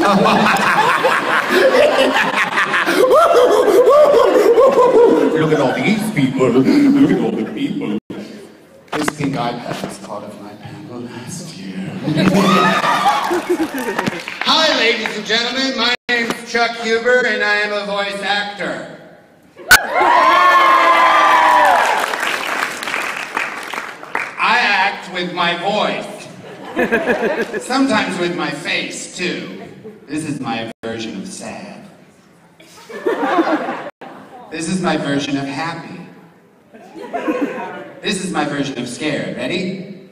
Look at all these people. Look at all the people. This pink iPad was part of my panel last year. Hi, ladies and gentlemen. My name's Chuck Huber, and I am a voice actor. I act with my voice. Sometimes with my face, too. This is my version of sad. This is my version of happy. This is my version of scared. Ready?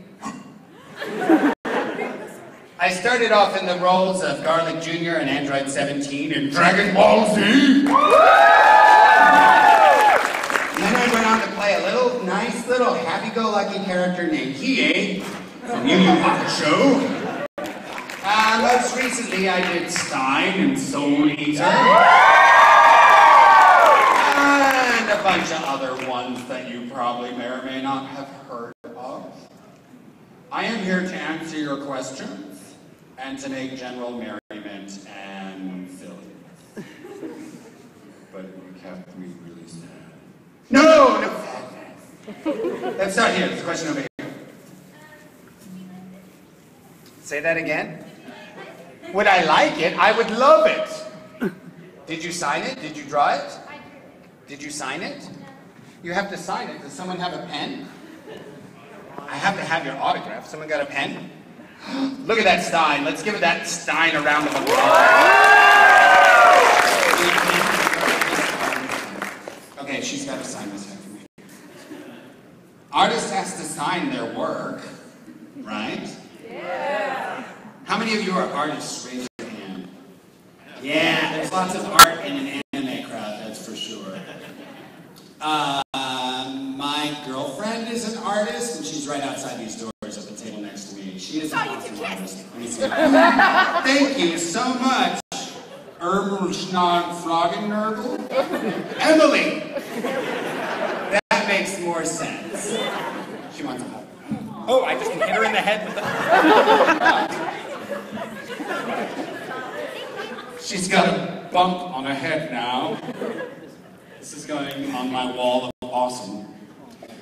I started off in the roles of Garlic Jr. and Android 17 in Dragon Ball Z. And then I went on to play a nice little happy-go-lucky character named Hiei from Yu Yu Hakusho. Most recently I did Stein and Soul Eater. And a bunch of other ones that you probably may or may not have heard of. I am here to answer your questions and to make general merriment and silly. But you kept me really sad. No sadness. Let's start here. There's a question over here. Say that again. Would I like it? I would love it. Did you sign it? Did you draw it? Did you sign it? You have to sign it. Does someone have a pen? I have to have your autograph. Someone got a pen? Look at that Stein. Let's give that Stein a round of applause. Okay, she's got to sign this for me. Artist has to sign their work, right? Yeah. How many of you are artists? Raise your hand. Yeah, there's lots of art in an anime crowd, that's for sure. My girlfriend is an artist, and she's right outside these doors at the table next to me. She is an awesome artist. Thank you so much, Ermerschnag Froggennergle. Emily! That makes more sense. She wants a hug. Oh, I just hit her in the head with the... She's got a bump on her head now. This is going on my wall of awesome.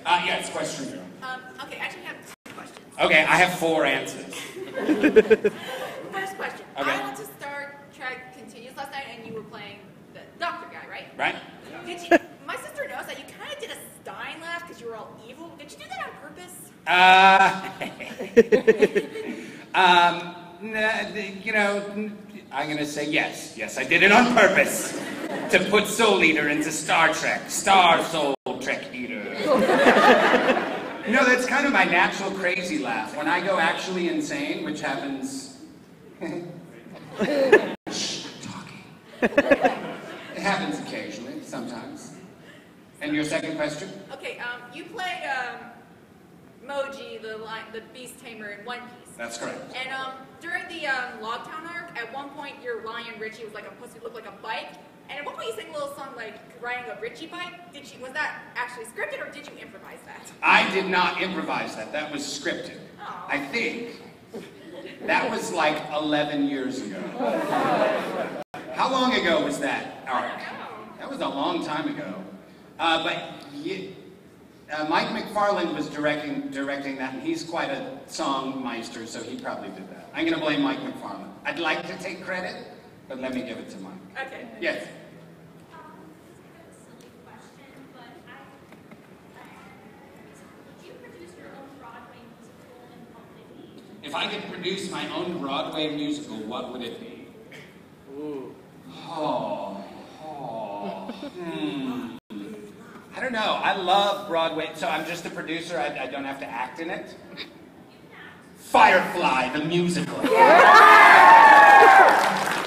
Yes, question here. Okay, I actually have 2 questions. Okay, I have 4 answers. First question. Okay. I went to Star Trek Continues last night, and you were playing the doctor guy, right? Right. Did you? My sister knows that you kind of did a Stein laugh because you were all evil. Did you do that on purpose? You know, I'm gonna say yes. Yes, I did it on purpose. To put Soul Eater into Star Trek. Star Soul Trek Eater. You know, that's kind of my natural crazy laugh. When I go actually insane, which happens... Shh, I'm talking. It happens occasionally, sometimes. And your second question? Okay, you play Moji, the Beast Tamer in One Piece. That's correct. And during the Logtown arc, at one point your lion Richie was like supposed to look like a bike. And at one point you sang a little song like riding a Richie bike. Was that actually scripted or did you improvise that? I did not improvise that. That was scripted. Oh. I think. That was like 11 years ago. How long ago was that arc? That was a long time ago. Mike McFarland was directing that, and he's quite a songmeister, so he probably did that. I'm going to blame Mike McFarland. I'd like to take credit, but let me give it to Mike. Okay. Yes? If I could produce my own Broadway musical, what would it be? Ooh. I don't know. I love Broadway, so I'm just a producer. I don't have to act in it. Firefly, the musical.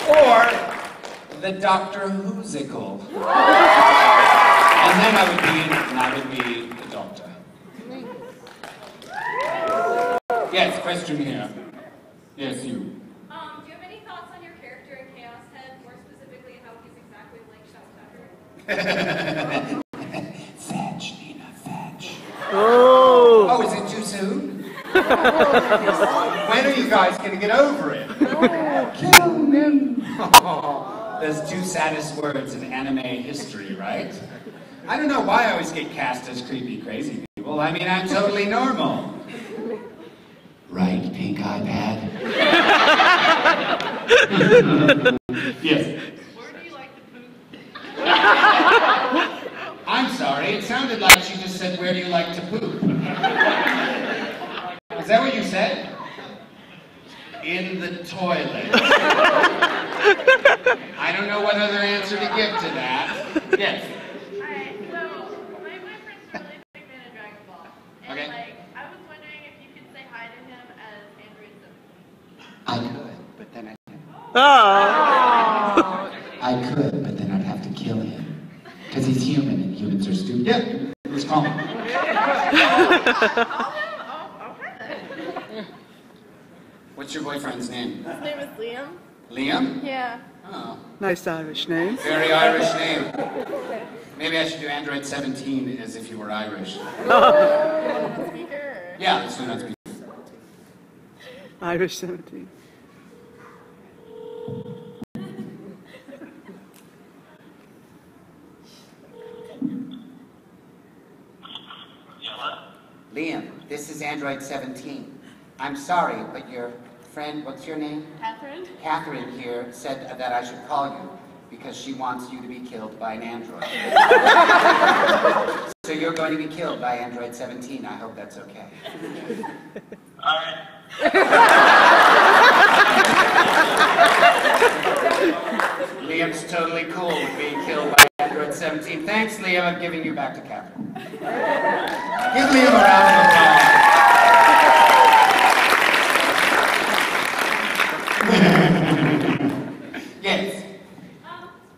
Or the Doctor Who'sicle. And then I would be in it, and I would be the Doctor. Yes, question here. Yes, you. Do you have any thoughts on your character in Chaos Head, more specifically how he's exactly like Shoutout? Fetch, Nina, fetch. Oh, is it too soon? When are you guys going to get over it? Kill me. Those two saddest words in anime history, right? I don't know why I always get cast as creepy, crazy people. I mean, I'm totally normal. Right, pink iPad? Yes. Where do you like to poop? I'm sorry, it sounded like she just said, where do you like to poop? Is that what you said? In the toilet. I don't know what other answer to give to that. Yes. Alright, so my boyfriend's really big fan of Dragon Ball. And Okay. like, I was wondering if you could say hi to him as Android 17. I could, but then Oh. I could, but then I'd have to kill him. Because he's human and humans are stupid. Yeah, let's call him. What's your boyfriend's name? His name is Liam. Liam? Yeah. Oh, Nice Irish name. very Irish name. Maybe I should do Android 17 as if you were Irish. Speaker? Yeah, let's do that. Irish 17. Liam, this is Android 17. I'm sorry, but your friend, what's your name? Catherine? Catherine here said that I should call you because she wants you to be killed by an android. So you're going to be killed by Android 17. I hope that's okay. Liam's totally cool with being killed by Android 17. Thanks, Liam. I'm giving you back to Catherine. Give Liam a round of applause. Yes.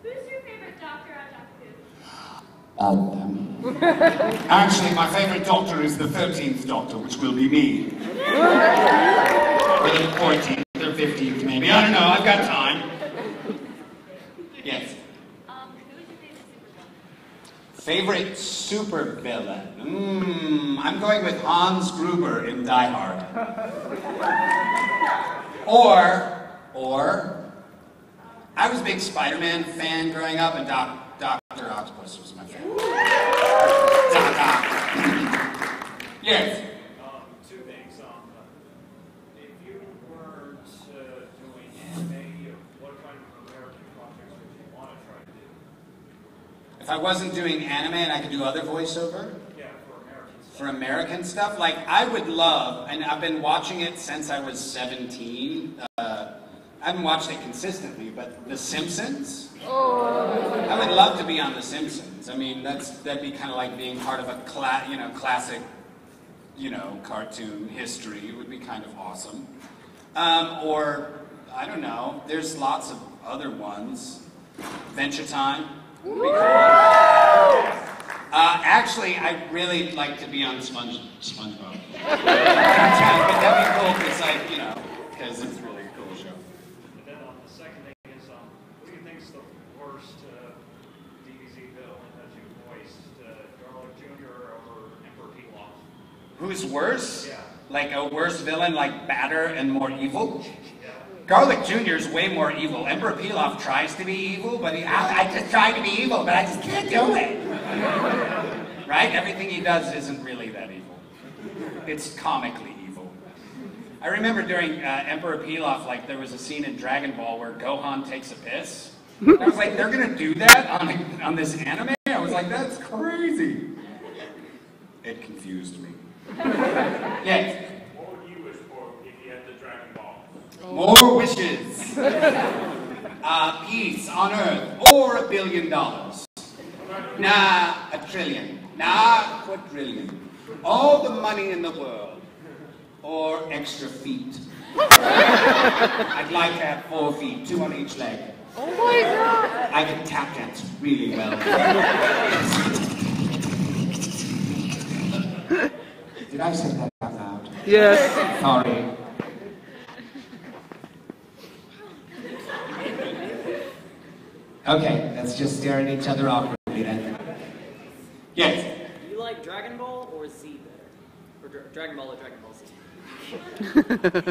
Who's your favorite doctor on Doctor Who? All of them. Actually, my favorite doctor is the 13th Doctor, which will be me. Or the 14th, or 15th, maybe. I don't know. I've got time. Yes. Who is your favorite Favorite supervillain? supervillain? I'm going with Hans Gruber in Die Hard. Or, I was a big Spider-Man fan growing up, and Dr. Octopus was my favorite. Doc. Yes. Two things. If you weren't doing anime, what kind of American projects would you want to try to do? If I wasn't doing anime and I could do other voiceover? Yeah, for American stuff. For American stuff? Like, I would love, and I've been watching it since I was 17. I haven't watched it consistently, but The Simpsons? I would love to be on The Simpsons. I mean, that'd be kind of like being part of a classic, cartoon history. It would be kind of awesome. Or, I don't know, there's lots of other ones. Adventure Time would be cool. Actually, I'd really like to be on SpongeBob. But that'd be cool because it's really a cool show. And then the second thing is, what do you think is the worst DBZ villain that you voiced? Garlic Jr. or Emperor Pilaf? Who's worse? Yeah. Like a worse villain, like badder and more evil? Yeah. Garlic Jr. is way more evil. Emperor Pilaf tries to be evil, but I just try to be evil, but I just can't do it. Right? Everything he does isn't really that evil. It's comically evil. I remember during Emperor Pilaf, like there was a scene in Dragon Ball where Gohan takes a piss. I was like, they're gonna do that on this anime? I was like, that's crazy. It confused me. Yes. What would you wish for if you had the Dragon Ball? More wishes. Peace on Earth, or $1 billion. Nah, $1 trillion. Nah, $1 all the money in the world, or extra feet. I'd like to have 4 feet, 2 on each leg. Oh my God! I can tap dance really well. Did I say that out loud? Yes. Sorry. Okay, let's just stare at each other awkwardly then. Yes. Do you like Dragon Ball or Z better? Or Dragon Ball or Dragon Ball Z.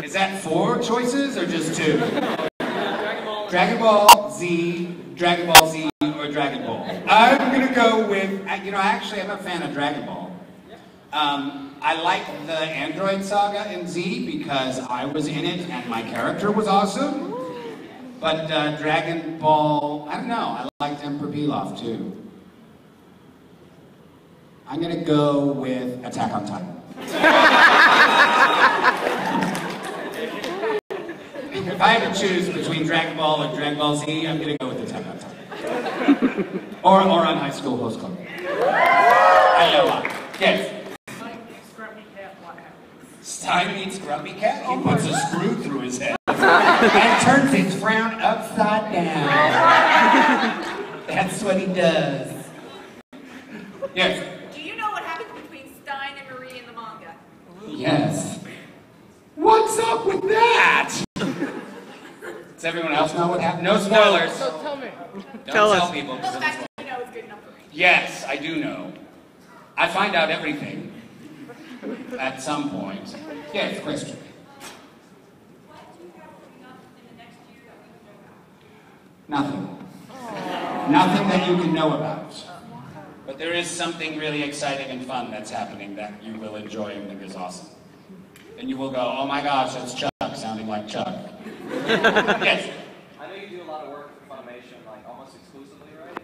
Is that 4 choices or just 2? Dragon Ball. Dragon Ball Z, Dragon Ball Z, or Dragon Ball. I'm gonna go with, you know, actually I'm a fan of Dragon Ball. I like the Android Saga in Z because I was in it and my character was awesome. But Dragon Ball, I don't know, I liked Emperor Pilaf too. I'm gonna go with Attack on Titan. If I had to choose between Dragon Ball or Dragon Ball Z, I'm gonna go with Attack on Titan. or on High School Host Club. I know why. Yes. Stein meets Grumpy Cat. He puts a screw through his head and turns its frown upside down. That's what he does. Yes. Do you know what happens between Stein and Marie in the manga? Yes. What's up with that? Does everyone else know what happened? No spoilers. So tell me. Don't Tell tell us. people. Well, the fact that you know is good enough for me. Yes, I do know. I find out everything at some point. Yes, question. What do you have coming up in the next year that we don't know about? Nothing. Nothing that you can know about. But there is something really exciting and fun that's happening that you will enjoy and think is awesome. And you will go, oh my gosh, that's Chuck, sounding like Chuck. Yes? I know you do a lot of work for Funimation, like almost exclusively, right?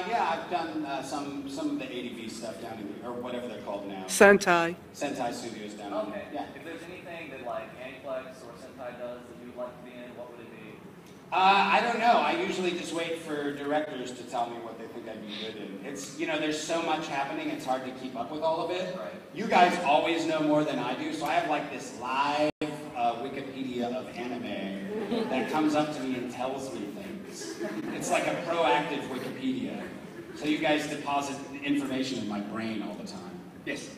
Yeah, I've done some of the ADV stuff down in, or whatever they're called now. Sentai. Sentai Studios down in. Okay. Yeah. If there's anything that like Aniplex or Sentai does that you'd like to be in, what would it be? I don't know. I usually just wait for directors to tell me what they think I'd be good in. It's, you know, there's so much happening, it's hard to keep up with all of it. Right. You guys always know more than I do, so I have like this live Wikipedia of anime that comes up to me and tells me things. It's like a proactive Wikipedia. So you guys deposit information in my brain all the time. Yes?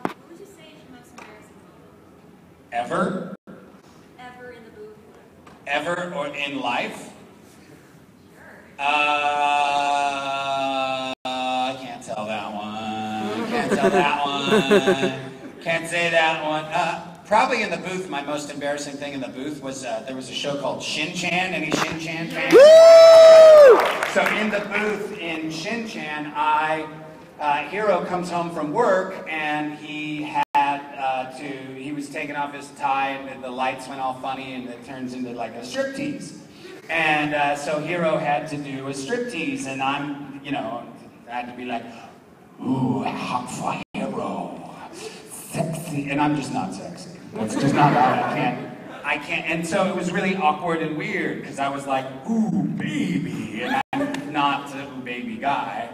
What would you say is your most embarrassing moment? Ever? Ever in the booth? Ever or in life? Sure. I can't tell that one. Can't tell that one. Can't say that one. Probably in the booth, my most embarrassing thing in the booth was there was a show called Shin-Chan. Any Shin-Chan fans? Woo! So in the booth in Shin-Chan, Hiro comes home from work and he had he was taking off his tie and the lights went all funny and it turns into like a striptease. And so Hiro had to do a striptease and I'm, you know, I had to be like, ooh, hot for Hiro, sexy, and I'm just not sexy. It's just not that, I can't, and so it was really awkward and weird because I was like, ooh, baby, and I'm not a ooh, baby guy.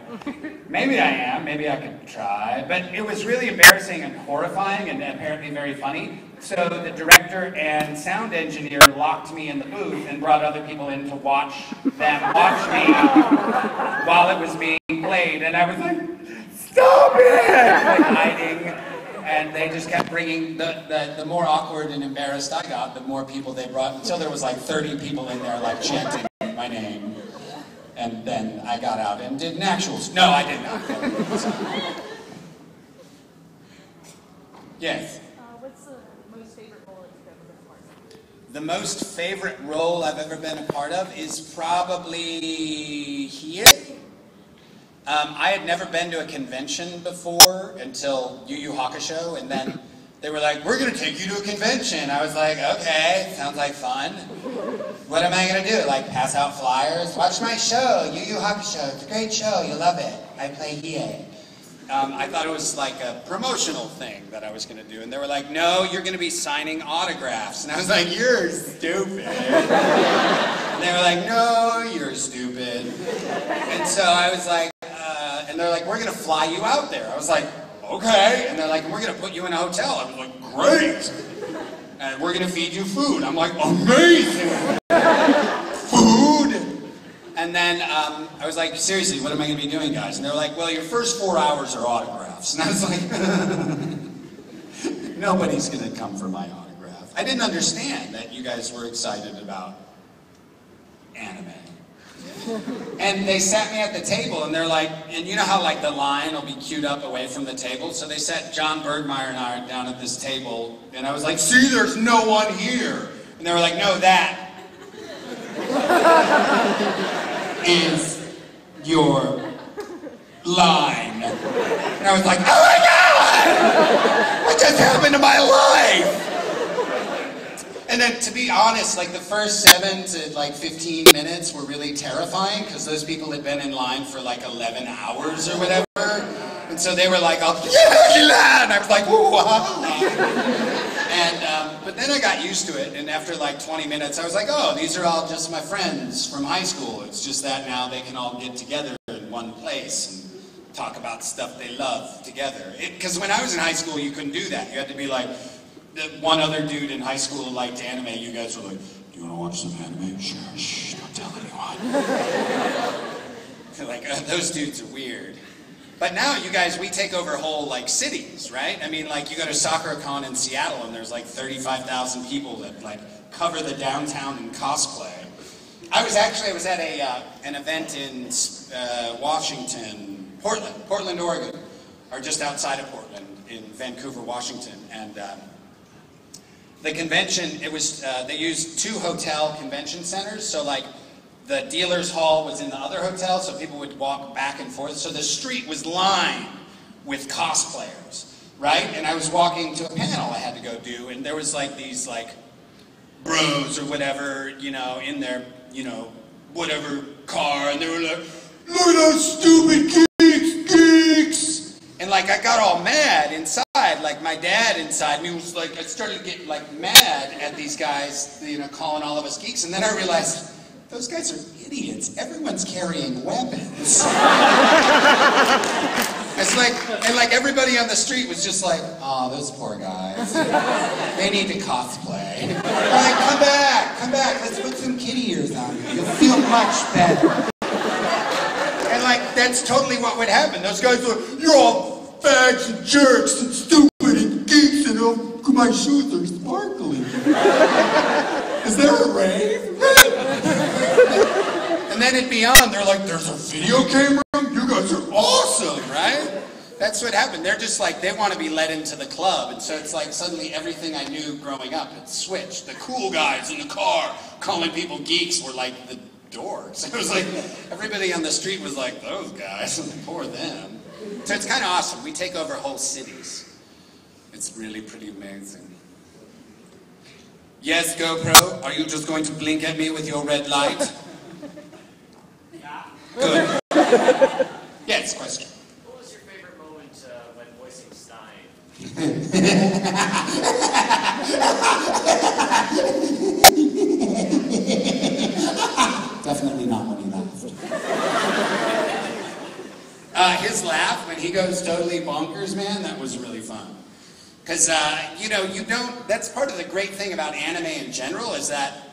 Maybe I am, maybe I could try, but it was really embarrassing and horrifying and apparently very funny. So the director and sound engineer locked me in the booth and brought other people in to watch them watch me while it was being played, and I was like, stop it! Like hiding. And they just kept bringing, the more awkward and embarrassed I got, the more people they brought, until there was like 30 people in there like chanting my name. And then I got out and did an actual, no, I did not. Yes? What's the most favorite role that you've ever been a part of? The most favorite role I've ever been a part of is probably here. I had never been to a convention before until Yu Yu Hakusho, and then they were like, we're going to take you to a convention. I was like, okay, sounds like fun. What am I going to do? Like pass out flyers? Watch my show, Yu Yu Hakusho. It's a great show. You'll love it. I play Hiei. I thought it was like a promotional thing that I was going to do. And they were like, no, you're going to be signing autographs. And I was like, you're stupid. And they were like, no, you're stupid. And so I was like, and they're like, we're going to fly you out there. I was like, okay. And they're like, we're going to put you in a hotel. I was like, great. And we're going to feed you food. I'm like, amazing. Food? And then I was like, seriously, what am I going to be doing, guys? And they're like, well, your first 4 hours are autographs. And I was like, nobody's going to come for my autograph. I didn't understand that you guys were excited about anime. And they sat me at the table, and they're like, and you know how like the line will be queued up away from the table? So they sat John Bergmeyer and I down at this table, and I was like, see, there's no one here. And they were like, no, that is your line. And I was like, oh my God! What just happened to my life? And then, to be honest, like the first 7 to like 15 minutes were really terrifying because those people had been in line for like 11 hours or whatever. And so they were like, oh, yeah, and I was like, ooh, and but then I got used to it, and after like 20 minutes, I was like, oh, these are all just my friends from high school. It's just that now they can all get together in one place and talk about stuff they love together. Because when I was in high school, you couldn't do that. You had to be like, the one other dude in high school liked anime. You guys were like, do you want to watch some anime? Sure, shh, don't tell anyone. Like, those dudes are weird. But now, you guys, we take over whole, like, cities, right? I mean, like, you go to SoccerCon in Seattle, and there's, like, 35,000 people that, like, cover the downtown in cosplay. I was at an event in Washington, Portland, Oregon, or just outside of Portland, in Vancouver, Washington, and the convention, it was, they used 2 hotel convention centers, so like the dealer's hall was in the other hotel, so people would walk back and forth, so the street was lined with cosplayers, right? And I was walking to a panel I had to go do, and there was like these like bros or whatever, you know, in their, you know, whatever car, and they were like, look at those stupid geeks! And like I got all mad inside, like my dad inside me was like, I started to get like mad at these guys, you know, calling all of us geeks, and then I realized, those guys are idiots. Everyone's carrying weapons. It's like, and like everybody on the street was just like, oh, those poor guys. They need to cosplay. Like, come back, let's put some kitty ears on you. You'll feel much better. And like, that's totally what would happen. Those guys were, you're all fags and jerks and stupid and geeks and oh, my shoes are sparkling. Is there a rave? And then it'd be on, they're like, there's a video camera? You guys are awesome, right? That's what happened. They're just like, they want to be let into the club. And so it's like suddenly everything I knew growing up had switched. The cool guys in the car calling people geeks were like the dorks. It was like, everybody on the street was like, those guys, poor them. So it's kind of awesome. We take over whole cities. It's really pretty amazing. Yes, GoPro, are you just going to blink at me with your red light? Yeah. Good. Yes, question. What was your favorite moment when voicing Stein? Definitely not when he laughed. His laugh, when he goes totally bonkers, man, that was really fun. Because, you know, that's part of the great thing about anime in general, is that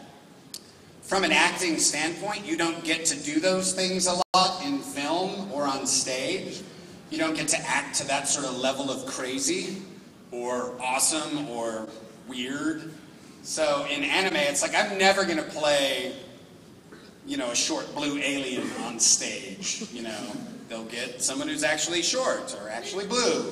from an acting standpoint, you don't get to do those things a lot in film or on stage. You don't get to act to that sort of level of crazy or awesome or weird. So in anime, it's like, I'm never going to play, you know, a short blue alien on stage, you know. They'll get someone who's actually short or actually blue.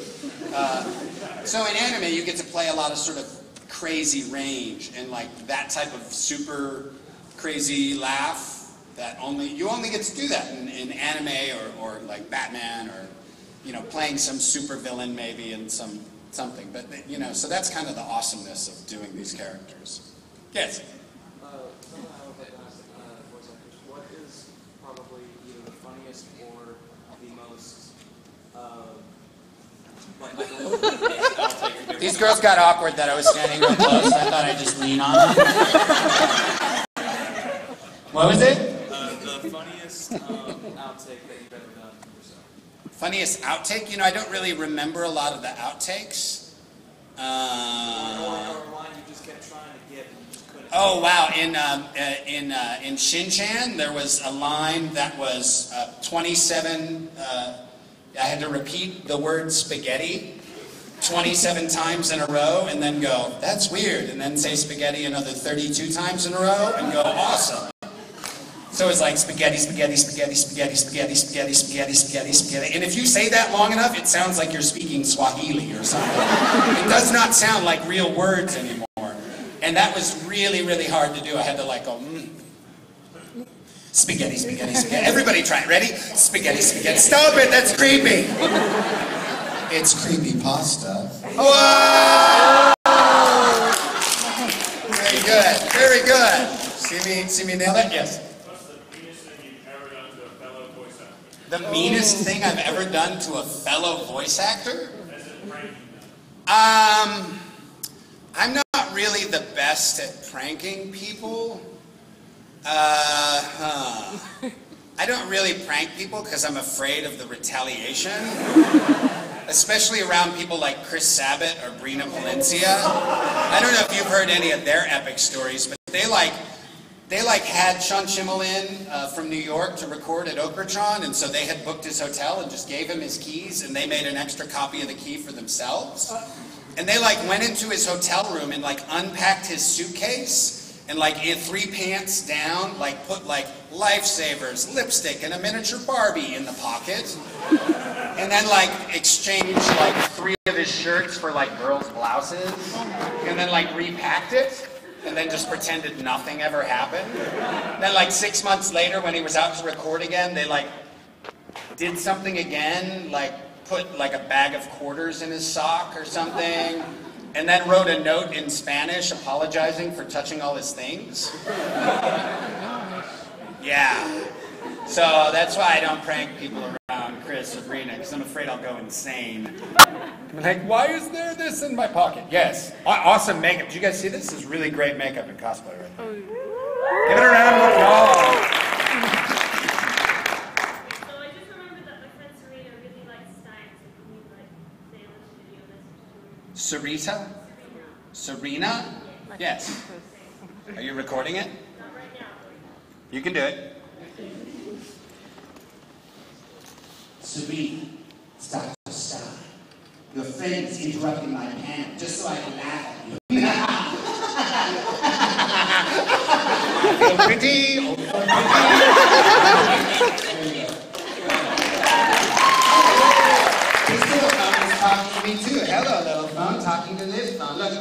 So in anime, you get to play a lot of sort of crazy range and like that type of super crazy laugh that you only get to do that in anime or like Batman or, you know, playing some super villain maybe in something. But, you know, so that's kind of the awesomeness of doing these characters. Yes? What is probably either the funniest or the most, These girls got awkward that I was standing real close. I thought I'd just lean on them. What was it? The funniest outtake that you've ever done yourself. Funniest outtake? You know, I don't really remember a lot of the outtakes. Or a line you just kept trying to get and you just couldn't. Oh wow! In Shin-Chan, there was a line that was 27. I had to repeat the word spaghetti 27 times in a row, and then go, "That's weird," and then say spaghetti another 32 times in a row, and go, "Awesome." So it's like spaghetti, spaghetti, spaghetti, spaghetti, spaghetti, spaghetti, spaghetti, spaghetti, spaghetti. And if you say that long enough, it sounds like you're speaking Swahili or something. It does not sound like real words anymore. And that was really, really hard to do. I had to like go, spaghetti, spaghetti, spaghetti. Everybody try it. Ready? Spaghetti, spaghetti. Stop it, that's creepy. It's creepy pasta. Whoa! Very good, very good. See me nail that? Yes. What's the meanest thing you've ever done to a fellow voice actor? The meanest thing I've ever done to a fellow voice actor? As in pranking them. I'm not really the best at pranking people. I don't really prank people because I'm afraid of the retaliation. Especially around people like Chris Sabat or Brina Palencia. I don't know if you've heard any of their epic stories, but they had Sean Schimmel in from New York to record at Okratron, and so they had booked his hotel and just gave him his keys, and they made an extra copy of the key for themselves. And they went into his hotel room and unpacked his suitcase, and in 3 pants down, put lifesavers, lipstick, and a miniature Barbie in the pocket. And then exchanged 3 of his shirts for girls' blouses. And then repacked it. And then just pretended nothing ever happened. Then 6 months later when he was out to record again, they did something again, put a bag of quarters in his sock or something. And then wrote a note in Spanish apologizing for touching all his things. Yeah. So that's why I don't prank people around Chris or Brina, because I'm afraid I'll go insane. I'm why is there this in my pocket? Yes. Awesome makeup. Did you guys see this? This is really great makeup and cosplay right there. Give it a round of applause. So I just remembered that my friend Serena really likes Stein, so can you say on this video message to her? Serena? Yes. Are you recording it? Not right now. You can do it. Serena, it's Dr. Stein. Your friend is interrupting my panel just so I can laugh at you. Feel pretty. This little phone is talking to me too. Hello, little phone, talking to this phone. Look,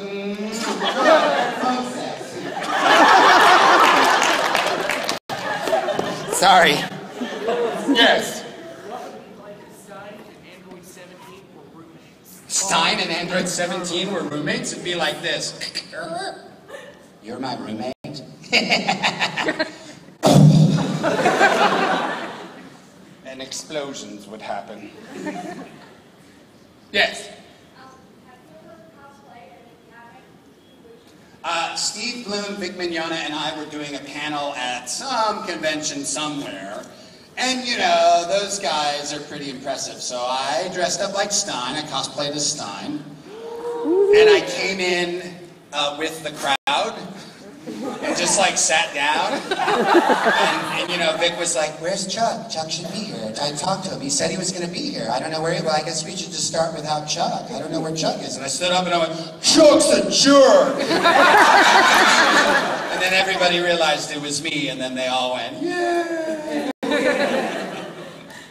phone sex. Sorry. Yes. Stein and Android 17 were roommates? It'd be like this. You're my roommate? And explosions would happen. Yes? Steve Bloom, Vic Mignogna, and I were doing a panel at some convention somewhere. And, those guys are pretty impressive. So I dressed up like Stein. I cosplayed as Stein. And I came in with the crowd and just, sat down. And Vic was like, where's Chuck? Chuck should be here. I talked to him. He said he was going to be here. I don't know where he was. I guess we should just start without Chuck. I don't know where Chuck is. And I stood up and I went, Chuck's a jerk! And then everybody realized it was me, and then they all went, yeah!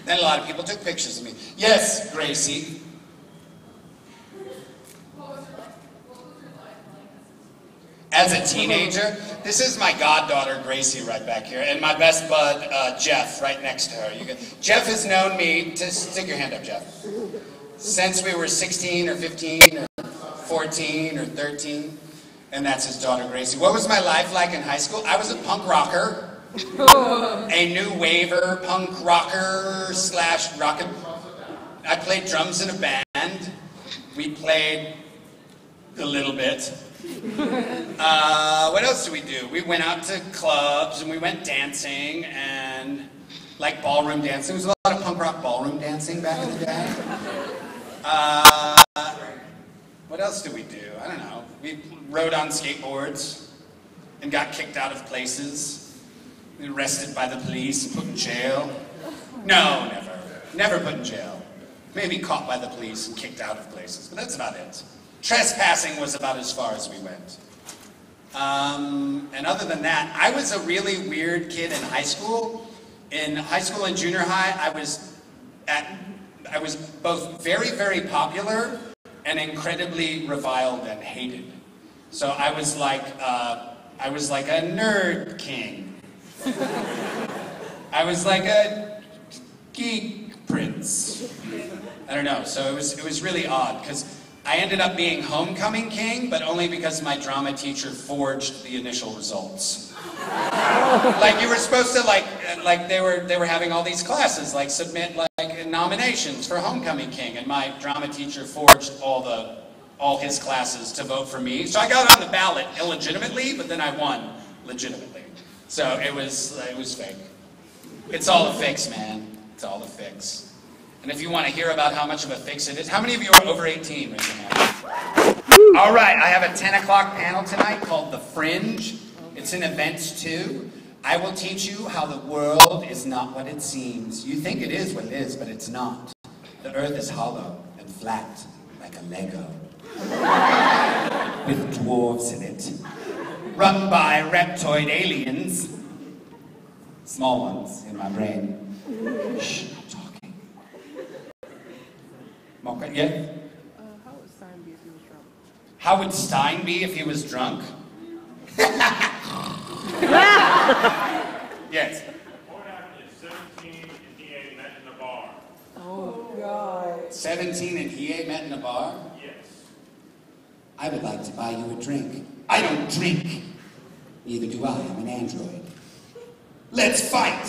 Then a lot of people took pictures of me. Yes, Gracie. As a teenager, this is my goddaughter Gracie right back here, and my best bud Jeff right next to her. Jeff has known me, stick your hand up, Jeff, since we were 16 or 15 or 14 or 13, and that's his daughter Gracie. What was my life like in high school? I was a punk rocker. A new waver punk rocker / rocket. I played drums in a band. We played a little bit. What else did we do? We went out to clubs and we went dancing and ballroom dancing. There was a lot of punk rock ballroom dancing back in the day. What else did we do? I don't know. We rode on skateboards and got kicked out of places. Arrested by the police and put in jail? No, never. Never put in jail. Maybe caught by the police and kicked out of places, but that's about it. Trespassing was about as far as we went. And other than that, I was a really weird kid in high school. In high school and junior high, I was both very, very popular and incredibly reviled and hated. So I was like a nerd king. I was like a geek prince. I don't know. So it was really odd because I ended up being homecoming king, but only because my drama teacher forged the initial results. Like you were supposed to like they were having all these classes, like submit like nominations for homecoming king, and my drama teacher forged all his classes to vote for me. So I got on the ballot illegitimately, but then I won legitimately. So it was fake. It's all a fix, man. It's all a fix. And if you want to hear about how much of a fix it is, how many of you are over 18 right now? All right, I have a 10 o'clock panel tonight called The Fringe. It's in events too. I will teach you how the world is not what it seems. You think it is what it is, but it's not. The earth is hollow and flat like a Lego. With dwarves in it. Run by reptoid aliens. Small ones in my brain. Shh, I'm talking. Mocha, yeah? How would Stein be if he was drunk? How would Stein be if he was drunk? Yes. What happened if 17 and DA met in a bar? Oh, God. 17 and Hiei met in a bar? Yes. I would like to buy you a drink. I don't drink. Neither do I. I'm an android. Let's fight!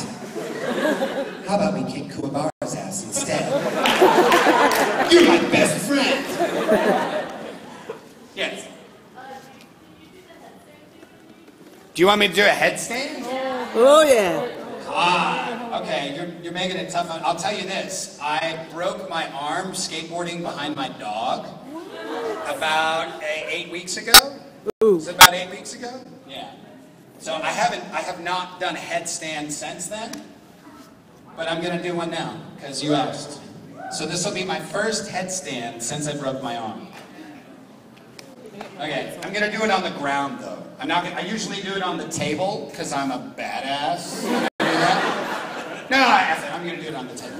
How about we kick Kuwabara's ass instead? You're my best friend! Yes. Do you want me to do a headstand? Oh, yeah. Ah, okay, you're making it tough. I'll tell you this. I broke my arm skateboarding behind my dog about 8 weeks ago. Ooh. Is it about 8 weeks ago? Yeah. So I have not done a headstand since then, but I'm gonna do one now, because you asked. So this will be my first headstand since I broke my arm. Okay, I'm gonna do it on the ground though. I usually do it on the table, because I'm a badass. Can I do that? No, I'm gonna do it on the table.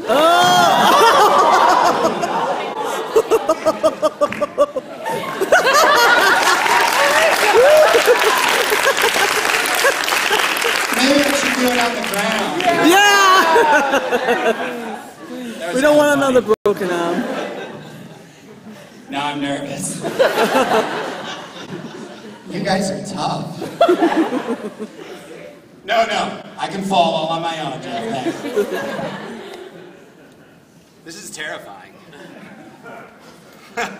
Maybe I should do it on the ground. Yeah! We don't want another broken arm. Now I'm nervous. You guys are tough. No, I can fall all on my own, Jeff. Thanks. This is terrifying.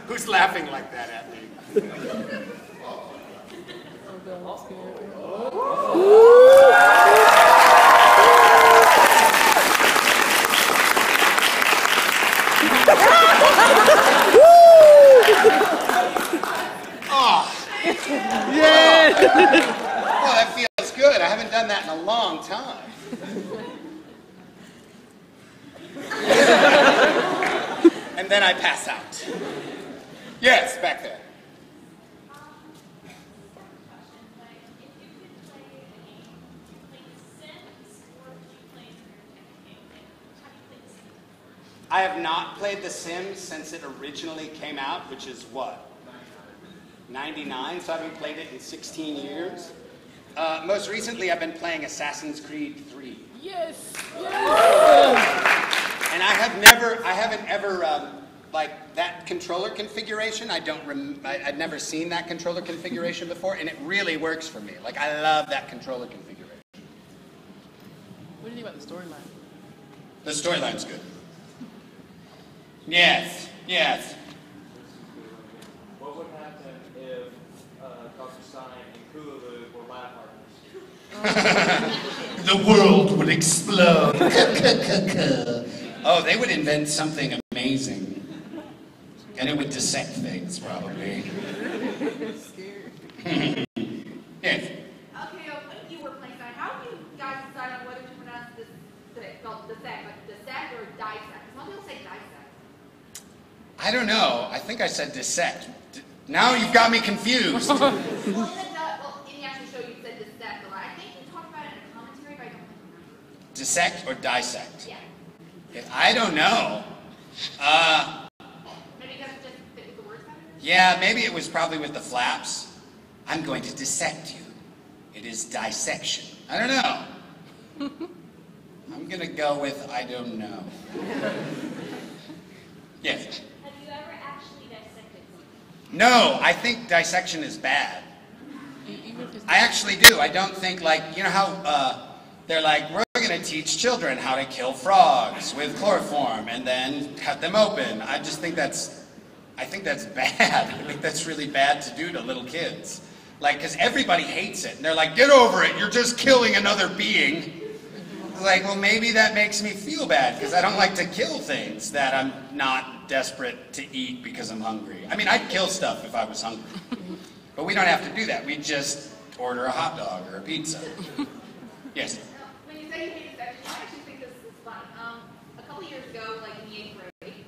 Who's laughing like that at me? Yeah! Oh, that feels good. I haven't done that in a long time. And then I pass out. Yes, back there. I have not played The Sims since it originally came out, which is what? 99, so I haven't played it in 16 years. Most recently, I've been playing Assassin's Creed 3. Yes! And I haven't ever, like, that controller configuration, I'd never seen that controller configuration before, and it really works for me. Like, I love that controller configuration. What do you think about the storyline? The storyline's good. Yes. What would happen if Dr. Stein and Kulu were lab partners? The world would explode. Oh, they would invent something amazing. And it would dissect things, probably. Yes. Okay, when you were playing Stein, how did you guys decide on whether to pronounce this called dissect, like dissect or dissect? Because some people say dissect. I don't know. I think I said dissect. Now you've got me confused. Well, in Dissect or dissect? Yeah. I don't know. Maybe it doesn't just fit with the words better? Yeah, maybe it was probably with the flaps. I'm going to dissect you. It is dissection. I don't know. I'm going to go with I don't know. Yes? Have you ever actually dissected something? No, I think dissection is bad. I actually do. I don't think, like, you know how they're like, we're going to teach children how to kill frogs with chloroform and then cut them open. I just think that's bad. I think that's really bad to do to little kids. Like, because everybody hates it. And they're like, get over it. You're just killing another being. Like, well, maybe that makes me feel bad because I don't like to kill things that I'm not desperate to eat because I'm hungry. I mean, I'd kill stuff if I was hungry. But we don't have to do that. We just order a hot dog or a pizza. Yes? When you say you hate dissection, I actually think this is fun. A couple years ago, like in the 8th grade,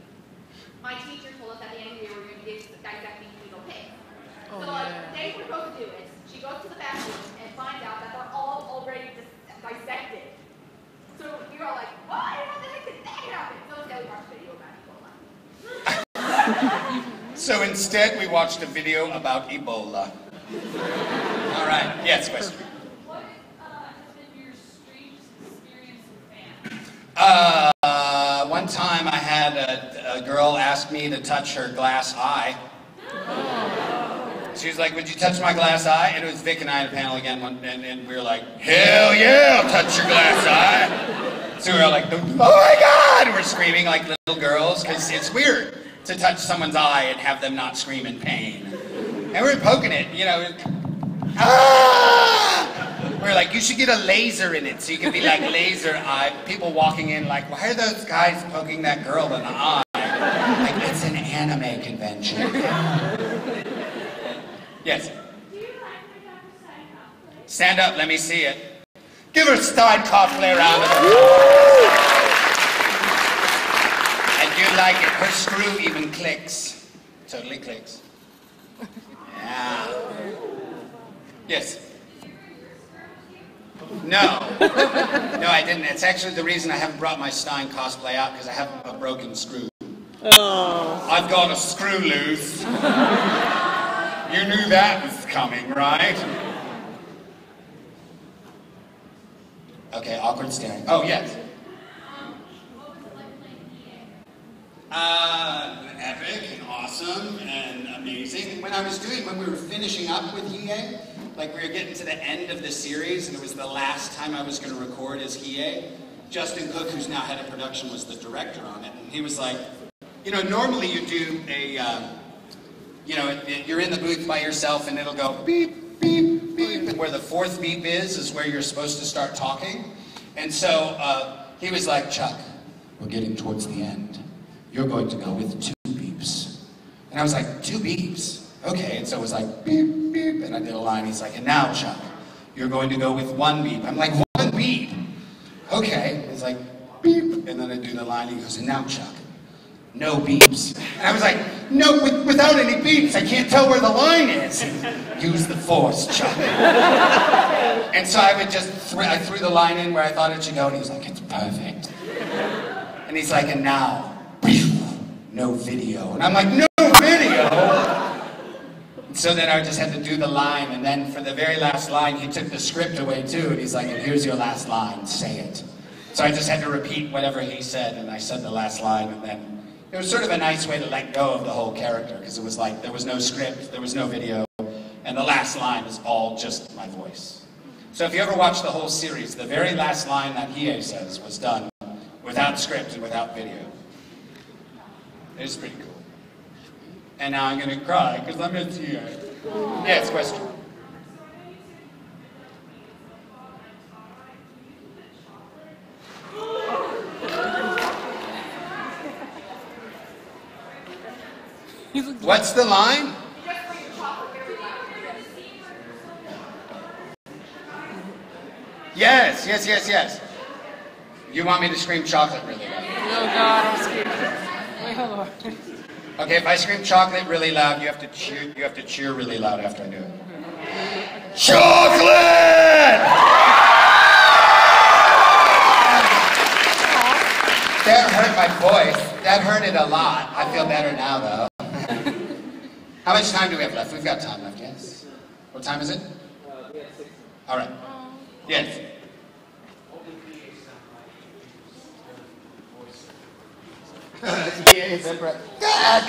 my teacher told us at the end of the year we were going to be dissecting fetal pigs. Oh, so yeah. the day we're supposed to do it, she goes to the bathroom and finds out that they're all already dissected. So we were all like, what? How the heck did that happen? So instead we watched a video about Ebola. So instead, we watched a video about Ebola. All right. Yes, question. What has been your strangest experience with fans? One time I had a girl ask me to touch her glass eye. She was like, would you touch my glass eye? And it was Vic and I at a panel again, and we were like, hell yeah, I'll touch your glass eye. So we were all like, oh my God! We're screaming like little girls, because it's weird to touch someone's eye and have them not scream in pain. And we were poking it, you know. Ah! We were like, you should get a laser in it so you can be like laser eye. People walking in like, why are those guys poking that girl in the eye? Like, it's an anime convention. Yes? Do you like my Dr. Stein cosplay? Stand up, let me see it. Give her a Stein cosplay round of applause. I do like it. Her screw even clicks. Totally clicks. Yeah. Yes? No. No, I didn't. It's actually the reason I haven't brought my Stein cosplay out, because I have a broken screw. Oh. I've got a screw loose. You knew that was coming, right? Okay, awkward staring. Oh, yes. What was it like playing EA? Epic and awesome and amazing. When we were finishing up with Hiei, like we were getting to the end of the series, and it was the last time I was going to record as Hiei, Justin Cook, who's now head of production, was the director on it, and he was like, you know, normally you do a, you know, you're in the booth by yourself and it'll go beep, beep, beep, and where the fourth beep is where you're supposed to start talking. And so he was like, Chuck, we're getting towards the end. You're going to go with 2 beeps. And I was like, 2 beeps? Okay, and so it was like, beep, beep, and I did a line. He's like, and now, Chuck, you're going to go with 1 beep. I'm like, 1 beep? Okay. He's like, beep, and then I do the line. He goes, and now, Chuck, no beeps. And I was like, no, without any beeps, I can't tell where the line is. Use the force, Chuck. And so I would just, I threw the line in where I thought it should go, and he was like, it's perfect. And he's like, and now, no video. And I'm like, no video? And so then I just had to do the line, and then for the very last line, he took the script away too, and he's like, and here's your last line, say it. So I just had to repeat whatever he said, and I said the last line, and then it was sort of a nice way to let go of the whole character, because it was like there was no script, there was no video, and the last line is all just my voice. So if you ever watch the whole series, the very last line that Hiei says was done without script and without video. It was pretty cool. And now I'm going to cry, because I'm in Hiei. Yes, question. What's the line? Yes, yes, yes, yes. You want me to scream chocolate really loud? Oh God, I'm scared. Wait, hold on. Okay, if I scream chocolate really loud, you have to cheer really loud after I do it. Chocolate! heard it a lot. I feel better now, though. How much time do we have left? We've got time left, yes. What time is it? We have 6. All right. Yes.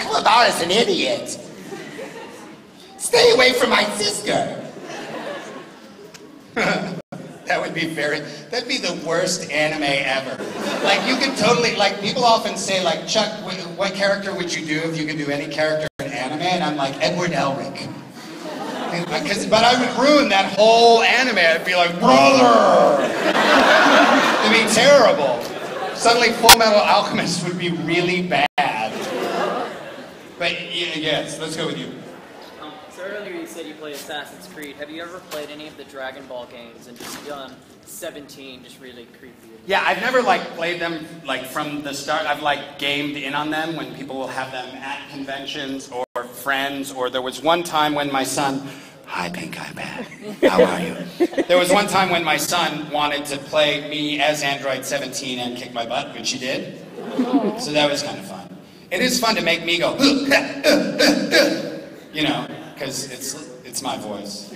Calabar is an idiot. Stay away from my sister. That'd be the worst anime ever. Like, you could totally, like, people often say, like, Chuck, what character would you do if you could do any character in anime? And I'm like, Edward Elric. But I would ruin that whole anime. I'd be like, brother! It'd be terrible. Suddenly, Full Metal Alchemist would be really bad. But, yes, let's go with you. So earlier you said you played Assassin's Creed. Have you ever played any of the Dragon Ball games and just done 17 just really creepy? Yeah, I've never like played them like from the start. I've like gamed in on them when people will have them at conventions or friends. Or there was one time when my son, hi Pink iPad, how are you? There was one time when my son wanted to play me as Android 17 and kick my butt, which he did. So that was kind of fun. It is fun to make me go, you know, because it's my voice.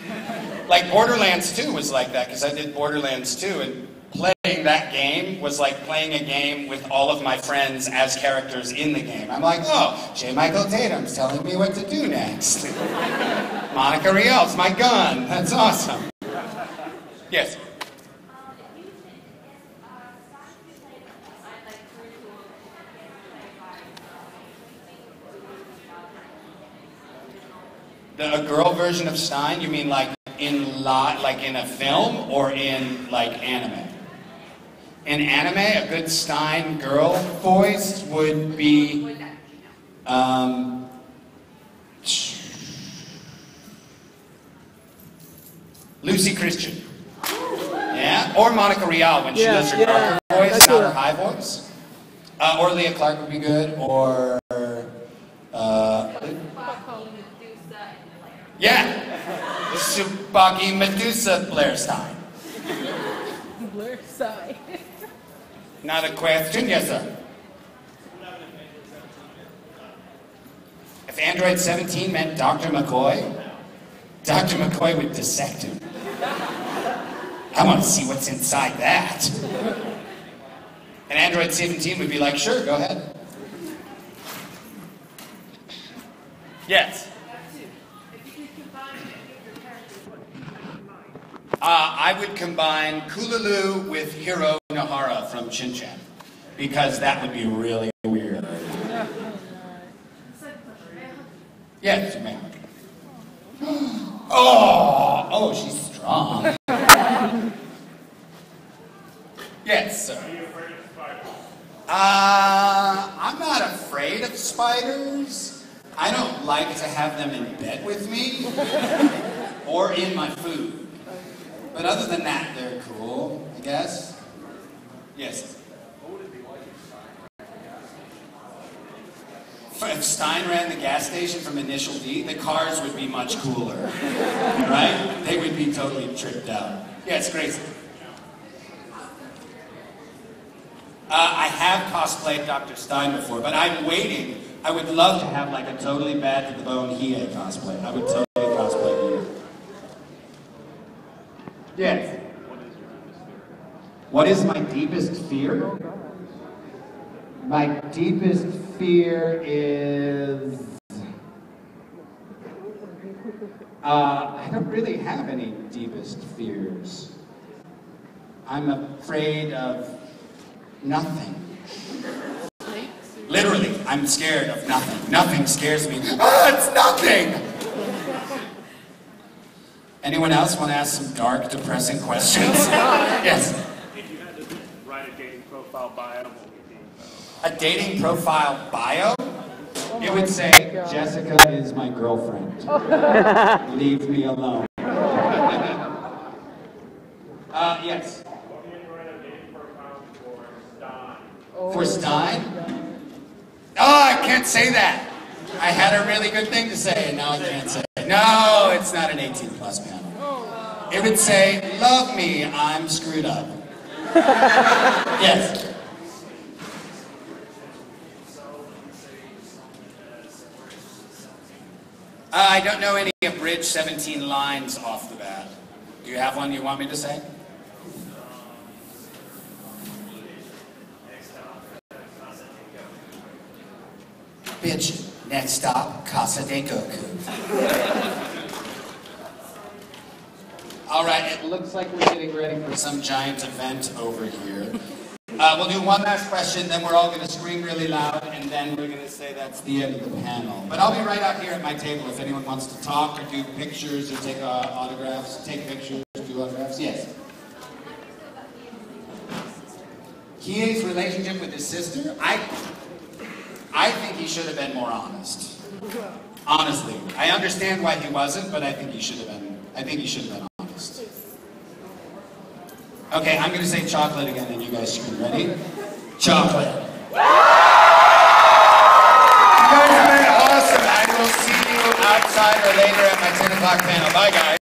Like Borderlands 2 was like that, because I did Borderlands 2, and playing that game was like playing a game with all of my friends as characters in the game. I'm like, oh, J. Michael Tatum's telling me what to do next. Monica Rial's my gun. That's awesome. Yes? A girl version of Stein? You mean like in a film or in like anime? In anime, a good Stein girl voice would be Lucy Christian. Yeah? Or Monica Rial when she does her darker voice, not her high voice. Or Leah Clark would be good, or yeah, Tsubaki Medusa Blair Stein. Blair Stein. Not a question, yes sir. If Android 17 meant Dr. McCoy, Dr. McCoy would dissect him. I want to see what's inside that. And Android 17 would be like, sure, go ahead. Yes. I would combine Kululu with Hiro Nohara from Shin-Chan, because that would be really weird. Yes, you may. Oh, she's strong. Yes, sir. I'm not afraid of spiders. I don't like to have them in bed with me or in my food. But other than that, they're cool, I guess. Yes. If Stein ran the gas station from Initial D, the cars would be much cooler, right? They would be totally tripped out. Yes, Grace. I have cosplayed Dr. Stein before, but I'm waiting. I would love to have like a totally bad to the bone Hiei cosplay. I would totally cosplay Hiei. Yes. What is my deepest fear? My deepest fear is... I don't really have any deepest fears. I'm afraid of nothing. Literally, I'm scared of nothing. Nothing scares me. It's nothing! Anyone else want to ask some dark, depressing questions? Yes? If you had to write a dating profile bio, what would it be? A dating profile bio? It would say, Jessica is my girlfriend. Leave me alone. Yes? What would you write a dating profile for Stein? For Stein? Oh, I can't say that. I had a really good thing to say, and now I can't say it. No, it's not an 18+ panel. It would say, love me, I'm screwed up. Yes? I don't know any abridged 17 lines off the bat. Do you have one you want me to say? Bitch, next stop, Casa de Goku. All right, it looks like we're getting ready for some giant event over here. We'll do one last question, then we're all going to scream really loud, and then we're going to say that's the end of the panel. But I'll be right out here at my table if anyone wants to talk or do pictures or take autographs. Take pictures, do autographs. Yes? Kie's relationship with his sister? I think he should have been more honest. Honestly. I understand why he wasn't, but I think he should have been honest. Okay, I'm going to say chocolate again, and you guys scream. Ready? Chocolate. You guys have been awesome. I will see you outside or later at my 10 o'clock panel. Bye, guys.